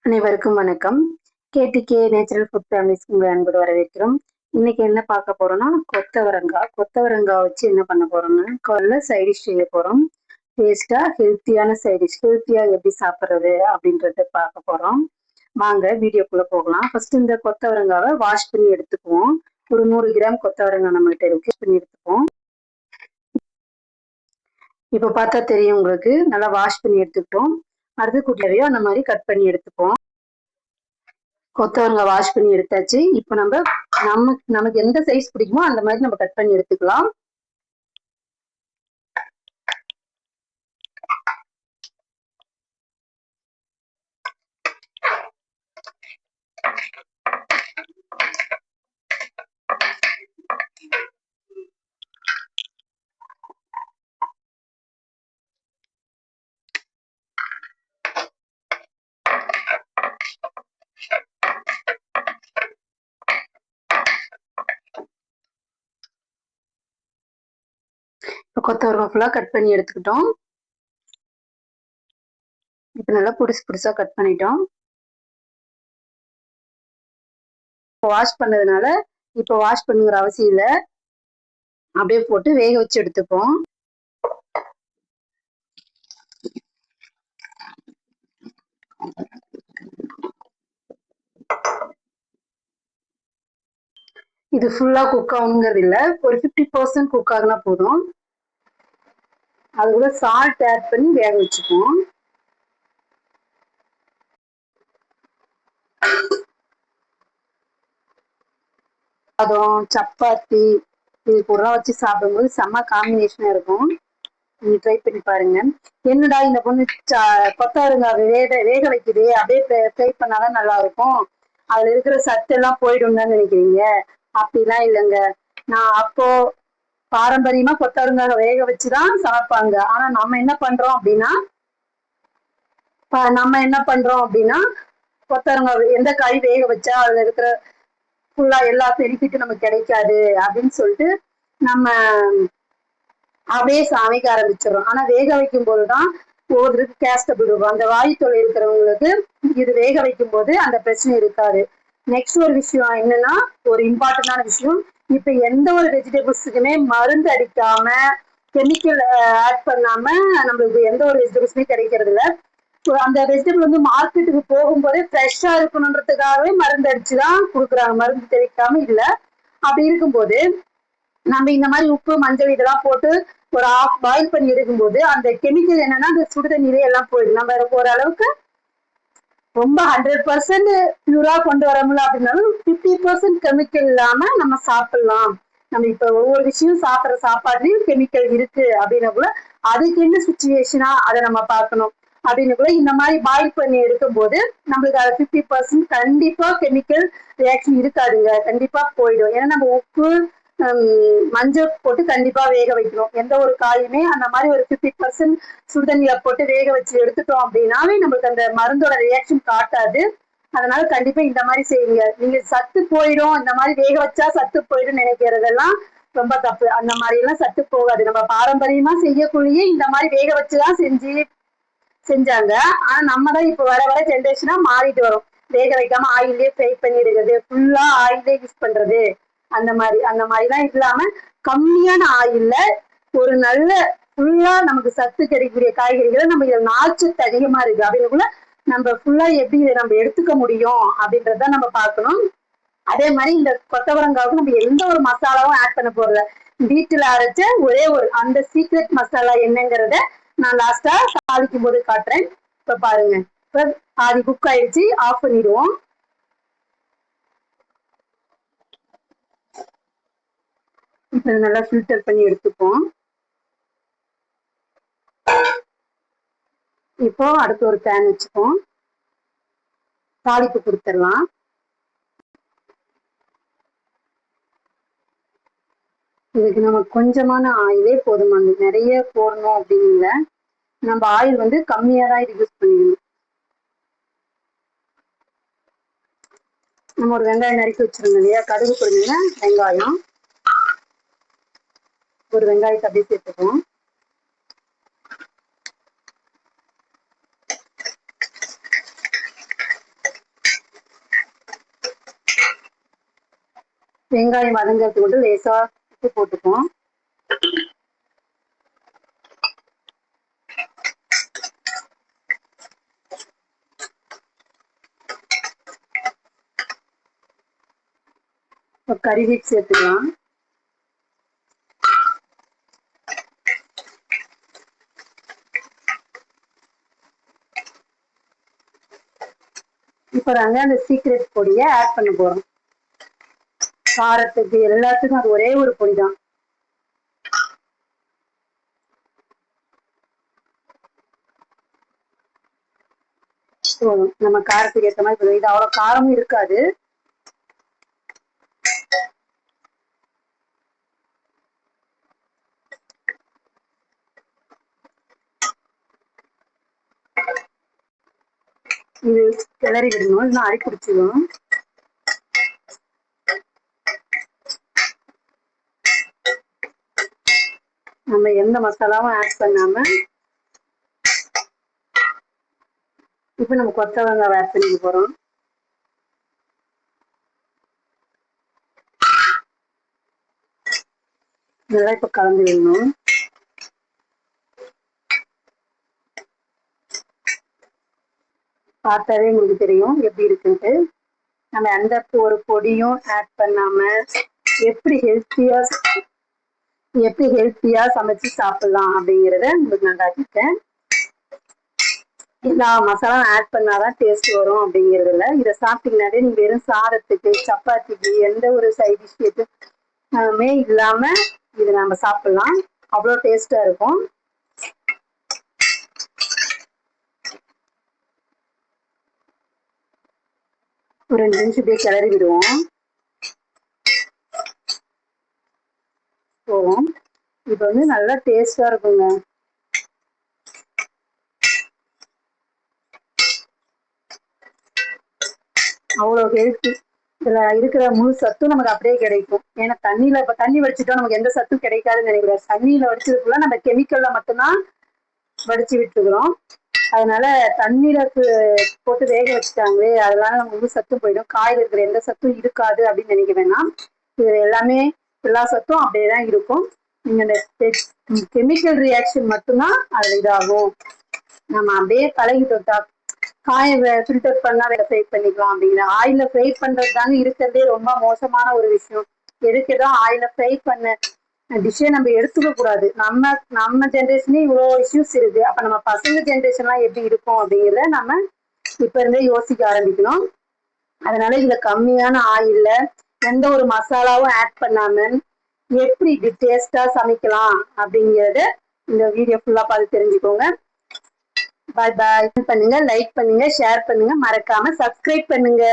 அனைவருக்கும் வணக்கம். KDK natural food ஃபேமிலிஸ்க்கு உங்களை அன்போடு வரவேற்கிறோம். இன்னைக்கு என்ன பார்க்க போறோம்னா கொத்தவரங்காய் வச்சு என்ன பண்ண போறோம்னா காலைல சைடிஷ் செய்ய போறோம். டேஸ்டா ஹெல்த்தியான சைடிஷ், ஹெல்த்தியா எப்படி சாப்பிட்றது அப்படின்றத பார்க்க போறோம். வாங்க வீடியோக்குள்ள போகலாம். ஃபர்ஸ்ட் இந்த கொத்தவரங்காவை வாஷ் பண்ணி எடுத்துக்குவோம். ஒரு 100 கிராம் கொத்தவரங்காய் நம்மகிட்ட இருக்கு, பண்ணி எடுத்துக்குவோம். இப்போ பார்த்தா தெரியும் உங்களுக்கு, நல்லா வாஷ் பண்ணி எடுத்துக்கிட்டோம். அடுத்து குட்டியவையோ அந்த மாதிரி கட் பண்ணி எடுத்துப்போம். கொத்தவரங்காய் வாஷ் பண்ணி எடுத்தாச்சு. இப்போ நமக்கு எந்த சைஸ் பிடிக்குமோ அந்த மாதிரி நம்ம கட் பண்ணி எடுத்துக்கலாம். இப்போ கொத்தவரங்காய் ஃபுல்லாக கட் பண்ணி எடுத்துக்கிட்டோம். இப்போ நல்லா புதுசா கட் பண்ணிட்டோம். வாஷ் பண்ணதுனால இப்போ வாஷ் பண்ணுங்கிற அவசியம் இல்லை, அப்படியே போட்டு வேக வச்சு எடுத்துப்போம். இது ஃபுல்லா குக் ஆகணுங்கிறது இல்லை, ஒரு 50% குக் ஆகுனா போதும். அது கூட சால்ட் ஆட் பண்ணி வேக வச்சுப்போம். அதுவும் சப்பாத்தி இது கூட வச்சு சாப்பிடும்போது செம்ம காம்பினேஷனா இருக்கும். நீங்க ட்ரை பண்ணி பாருங்க. என்னடா இந்த பொண்ணு கொத்தவரங்காய் வேக வைக்குது, அப்படியே ஃப்ரை பண்ணாதான் நல்லா இருக்கும், அதுல இருக்கிற சத்து எல்லாம் போயிடும் தான் நினைக்கிறீங்க. அப்படிலாம் இல்லைங்க. நான் அப்போ பாரம்பரியமா கொத்தவரங்காய் வேக வச்சுதான் சமைப்பாங்க. ஆனா நம்ம என்ன பண்றோம் அப்படின்னா கொத்தவரங்காய் எந்த காய் வேக வச்சா அதுல இருக்கிற ஃபுல்லா எல்லா பெனிஃபிட்டும் நமக்கு கிடைக்காது அப்படின்னு சொல்லிட்டு நம்ம அப்படியே சமைக்க ஆரம்பிச்சிடும். ஆனா வேக வைக்கும் போதுதான் ஒவ்வொருத்தருக்கு கேஸ்டபிள் இருக்கும். அந்த வாயு தொலை இருக்கிறவங்களுக்கு இது வேக வைக்கும் போது அந்த பிரச்சனை இருக்காது. நெக்ஸ்ட் ஒரு விஷயம் என்னன்னா, ஒரு இம்பார்ட்டன்டான விஷயம், இப்ப எந்த ஒரு வெஜிடபிள்ஸுக்குமே மருந்து அடிக்காம கெமிக்கல் ஆட் பண்ணாம நம்மளுக்கு எந்த ஒரு வெஜிடபிள்ஸுமே கிடைக்கிறது இல்லை. அந்த வெஜிடபிள் வந்து மார்க்கெட்டுக்கு போகும்போதே ஃப்ரெஷ்ஷா இருக்கணுன்றதுக்காகவே மருந்து அடிச்சுதான் கொடுக்குறாங்க, மருந்து தெளிக்காம இல்லை. அப்படி இருக்கும்போது நம்ம இந்த மாதிரி உப்பு மஞ்சள் இதெல்லாம் போட்டு ஒரு ஆஃப் பாயில் பண்ணி எடுக்கும்போது அந்த கெமிக்கல் என்னன்னா அந்த சுடுதண்ணீரே எல்லாம் போயிடும். நம்ம ஓரளவுக்கு ரொம்ப 100% பியூரா கொண்டு வர முடியல அப்படின்னாலும் 50% கெமிக்கல் இல்லாம நம்ம சாப்பிடலாம். நம்ம இப்ப ஒவ்வொரு விஷயம் சாப்பிட்ற சாப்பாடுலயும் கெமிக்கல் இருக்கு அப்படின்னா கூட அதுக்கு என்ன சுச்சுவேஷனா அதை நம்ம பார்க்கணும். அப்படின்னு கூட இந்த மாதிரி பாயில் பண்ணி எடுக்கும் போது நம்மளுக்கு அது 50% கண்டிப்பா கெமிக்கல் ரியாக்ஷன் இருக்காதுங்க, கண்டிப்பா போயிடும். ஏன்னா நம்ம உப்பு மஞ்சள் போட்டு கண்டிப்பா வேக வைக்கணும். எந்த ஒரு காயுமே அந்த மாதிரி ஒரு 50% சுடுதண்ணியில போட்டு வேக வச்சு எடுத்துட்டோம் அப்படின்னாவே நம்மளுக்கு அந்த மருந்தோட ரியாக்ஷன் காட்டாது. அதனால கண்டிப்பா இந்த மாதிரி செய்யுங்க. நீங்க சத்து போயிடும், இந்த மாதிரி வேக வச்சா சத்து போயிடும் நினைக்கிறதெல்லாம் ரொம்ப தப்பு. அந்த மாதிரி எல்லாம் சத்து போகாது. நம்ம பாரம்பரியமா செய்யக்கூடிய இந்த மாதிரி வேக வச்சுதான் செஞ்சாங்க. ஆனா நம்ம தான் இப்ப வர ஜென்ரேஷனா மாறிட்டு வரும். வேக வைக்காம ஆயிலே ஃப்ரை பண்ணிடுறது, ஃபுல்லா ஆயிலே யூஸ் பண்றது, அந்த மாதிரிலாம் இல்லாம கம்மியான ஆயில்ல ஒரு நல்ல ஃபுல்லா நமக்கு சத்து கிடைக்கக்கூடிய காய்கறிகளை நம்ம இதுல நார்ச்சத்து அதிகமா இருக்கு அப்படின்னுக்குள்ள நம்ம ஃபுல்லா எப்படி நம்ம எடுத்துக்க முடியும் அப்படின்றத நம்ம பார்க்கணும். அதே மாதிரி இந்த கொத்தவரங்காவுக்கு நம்ம எந்த ஒரு மசாலாவும் ஆட் பண்ண போறல, வீட்டுல அரைச்ச ஒரே ஒரு அந்த சீக்ரெட் மசாலா என்னங்கிறத நான் லாஸ்டா தாளிக்கும் போது காட்டுறேன். இப்ப பாருங்க. இப்ப பாதி குக் ஆயிடுச்சு, ஆஃப் பண்ணிடுவோம். இப்ப நல்லா ஃபில்டர் பண்ணி எடுத்துப்போம். இப்போ அடுத்து ஒரு பேன் வச்சுப்போம், தாளிப்பு கொடுத்துடலாம். இதுக்கு நம்ம கொஞ்சமான ஆயிலே போதுமானது, நிறைய போடணும் அப்படிங்கல. நம்ம ஆயில் வந்து கம்மியா தான் இது யூஸ் பண்ணிக்கணும். நம்ம ஒரு வெங்காயம் நறுக்கி வச்சிருந்தோம் இல்லையா, கடுகு போடுங்க, வெங்காயம் ஒரு வெங்காயத்தை அப்படியே சேர்த்துப்போம். வெங்காயம் வதங்கிறதுக்கு மட்டும் லேசா உப்பு போட்டுப்போம். கறி லீஃப் சேர்த்துக்கலாம். இப்ப நாங்க அந்த சீக்ரெட் பொடியை ஆட் பண்ண போறோம். காரத்துக்கு எல்லாத்துக்கும் அது ஒரே ஒரு பொடி தான். நம்ம காரத்துக்கு ஏற்ற மாதிரி இது அவ்வளவு காரமும் இருக்காது. இது கிளறி விடணும், இன்னும் அடி பிடிச்சிடும். நம்ம எந்த மசாலாவும் ஆட் பண்ணாம இப்ப நம்ம கொத்தவரங்காய் ஆட் பண்ணிக்க போறோம். நல்லா இப்ப கலந்து விடணும். பார்த்தாவே உங்களுக்கு தெரியும் எப்படி இருக்குன்ட்டு. நம்ம எந்த ஒரு பொடியும் ஆட் பண்ணாம எப்படி ஹெல்த்தியா சமைச்சு சாப்பிடலாம் அப்படிங்கிறத உங்களுக்கு நான் காட்டிட்டேன். எல்லா மசாலாவும் ஆட் பண்ணாதான் டேஸ்ட் வரும் அப்படிங்கிறது இல்லை. இதை சாப்பிட்டீங்கன்னாலே நீங்க வெறும் சாதத்துக்கு சப்பாத்திக்கு எந்த ஒரு சைட் டிஷ் எதுவுமே இல்லாம இது நம்ம சாப்பிடலாம். அவ்வளோ டேஸ்டா இருக்கும். ஒரு 2 நிமிஷம் இப்படியே கிளறி விடுவோம். போவோம். இப்ப வந்து நல்லா டேஸ்டா இருக்குங்க. அவ்வளவு ஹெல்த்தி. இதுல இருக்கிற முழு சத்தும் நமக்கு அப்படியே கிடைக்கும். ஏன்னா இப்ப தண்ணி வடிச்சிட்டோம், நமக்கு எந்த சத்தும் கிடைக்காதுன்னு நினைக்கிறேன். தண்ணியில வடிச்சதுக்குள்ள நம்ம கெமிக்கல்ல மட்டும்தான் வடிச்சு விட்டுக்கிறோம். அதனால தண்ணீர போட்டு வேக வச்சுட்டாங்களே, அதனால நம்ம முழு சத்தும் போயிடும். காயில இருக்கிற எந்த சத்தும் இருக்காது அப்படின்னு நினைக்க வேணாம். இது எல்லாமே எல்லா சத்தும் அப்படியேதான் இருக்கும். நீங்க இந்த கெமிக்கல் ரியாக்ஷன் மட்டும்தான் அதுல இதாகும். நம்ம அப்படியே பழகிட்டோம். காயை ஃபில்டர் பண்ணா வேற ஃப்ரை பண்ணிக்கலாம் அப்படிங்கிற ஆயில ஃப்ரை பண்றது தாங்க இருக்கிறதே ரொம்ப மோசமான ஒரு விஷயம். எதுக்கு ஏதோ ஆயில ஃப்ரை பண்ண டிஷ்ஷை நம்ம எடுத்துக்க கூடாது. நம்ம ஜென்ரேஷனே இவ்வளோ இஷ்யூஸ் இருக்கு. அப்ப நம்ம பசங்க ஜென்ரேஷன்லாம் எப்படி இருக்கும் அப்படிங்கிறத நம்ம இப்ப இருந்தே யோசிக்க ஆரம்பிக்கணும். அதனால இதுல கம்மியான ஆயில்ல எந்த ஒரு மசாலாவும் ஆட் பண்ணாம எப்படி இது டேஸ்டா சமைக்கலாம் அப்படிங்கறத இந்த வீடியோ ஃபுல்லா பார்த்து தெரிஞ்சுக்கோங்க. பாய் பாய். பண்ணுங்க, லைக் பண்ணுங்க, ஷேர் பண்ணுங்க, மறக்காம சப்ஸ்கிரைப் பண்ணுங்க.